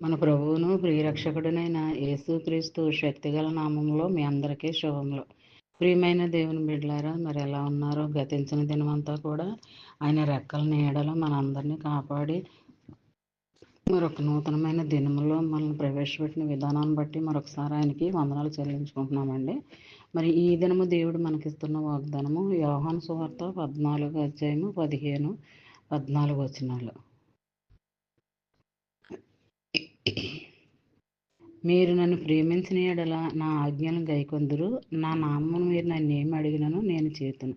మన ప్రభువును ప్రియరక్షకుడినైన యేసుక్రీస్తు శక్తిగల నామంలో మీ అందరికీ శుభములు. ప్రియమైన దేవుని బిడ్డలారా, మరి ఎలా ఉన్నారో? గతించిన దినమంతా కూడా ఆయన రెక్కల నీడలో మనందరినీ కాపాడి మరొక నూతనమైన దినములో మనల్ని ప్రవేశపెట్టిన విధానాన్ని బట్టి మరొకసారి ఆయనకి వందనాలు చెల్లించుకుంటున్నామండి. మరి ఈ దినము దేవుడు మనకిస్తున్న వాగ్దానము యోహాను సువార్త 14 వచనాలు. మీరు నన్ను ప్రేమించిన యెడల నా ఆజ్ఞలను గైకొందురు, నా నామమున మీరు నన్ను ఏమి అడిగినను నేను చేతును.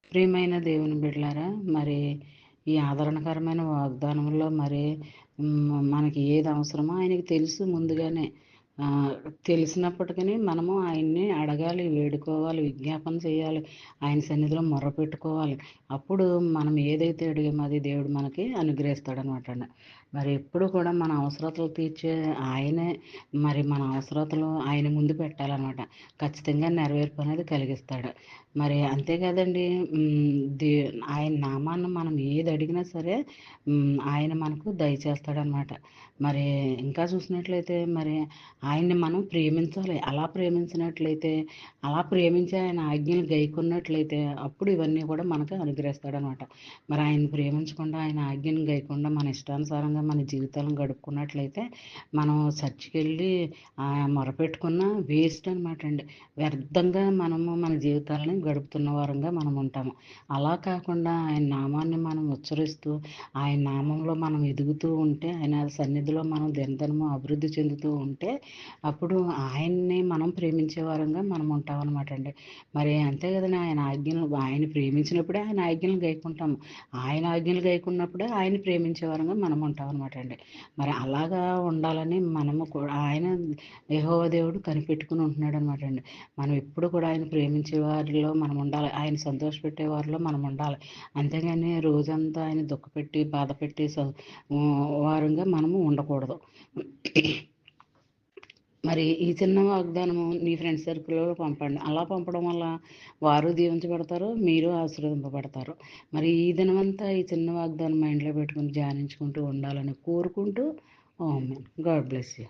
ప్రియమైన దేవుని బిడ్డలారా, మరి ఈ ఆదరణకరమైన వాగ్దానంలో మరి మనకి ఏది అవసరమో ఆయనకి తెలుసు ముందుగానే. తెలిసినప్పటికీ మనము ఆయన్ని అడగాలి, వేడుకోవాలి, విజ్ఞాపన చేయాలి, ఆయన సన్నిధిలో మొర్ర పెట్టుకోవాలి. అప్పుడు మనం ఏదైతే అడిగామో అది దేవుడు మనకి అనుగ్రహిస్తాడనమాట అండి. మరి ఎప్పుడు కూడా మన అవసరతలు తీర్చే ఆయనే. మరి మన అవసరతలు ఆయన ముందు పెట్టాలన్నమాట. ఖచ్చితంగా నెరవేర్పు అనేది కలిగిస్తాడు. మరి అంతే కదండి. ఆయన నామాన్ని మనం ఏది అడిగినా సరే ఆయన మనకు దయచేస్తాడనమాట. మరి ఇంకా చూసినట్లయితే మరి ఆయన్ని మనం ప్రేమించాలి. అలా ప్రేమించి ఆయన ఆజ్ఞలు గైకొన్నట్లయితే అప్పుడు ఇవన్నీ కూడా మనకు అనుగ్రహిస్తాడనమాట. మరి ఆయన్ని ప్రేమించకుండా ఆయన ఆజ్ఞను గైకుండా మన ఇష్టానుసారంగా మన జీవితాలను గడుపుకున్నట్లయితే మనం చర్చికి వెళ్ళి మొరపెట్టుకున్న వేస్ట్ అనమాట అండి. వ్యర్థంగా మనము మన జీవితాలని గడుపుతున్న వారంగా మనం ఉంటాము. అలా కాకుండా ఆయన నామాన్ని మనం ఉచ్చరిస్తూ ఆయన నామంలో మనం ఎదుగుతూ ఉంటే, ఆయన సన్నిధిలో మనం దినదినము అభివృద్ధి చెందుతూ ఉంటే అప్పుడు ఆయన్ని మనం ప్రేమించే వారంగా మనం ఉంటాం అనమాట అండి. మరి అంతే కదండి. ఆయన ప్రేమించినప్పుడే ఆయన ఆజ్ఞలు గైకుంటాము. ఆయన ఆజ్ఞలు గైకున్నప్పుడే ఆయన ప్రేమించే వారంగా మనం ఉంటాం అనమాట అండి. మరి అలాగా ఉండాలని మనము కూడా ఆయన యెహోవా దేవుడు కనిపెట్టుకుని ఉంటున్నాడు అనమాట అండి. మనం ఎప్పుడు కూడా ఆయన ప్రేమించే వారిలో మనం ఉండాలి, ఆయన సంతోషపెట్టే వారిలో మనం ఉండాలి. అంతేగాని రోజంతా ఆయన దుఃఖపెట్టి బాధపెట్టి వారంగా మనము ఉండకూడదు. మరి ఈ చిన్న వాగ్దానము నీ ఫ్రెండ్స్ సర్కిల్లో పంపండి. అలా పంపడం వల్ల వారు దీవించబడతారు, మీరు ఆశీర్వదింపబడతారు. మరి ఈ దినమంతా ఈ చిన్న వాగ్దానం మైండ్లో పెట్టుకుని ధ్యానించుకుంటూ ఉండాలని కోరుకుంటూ, ఆమేన్. God bless you.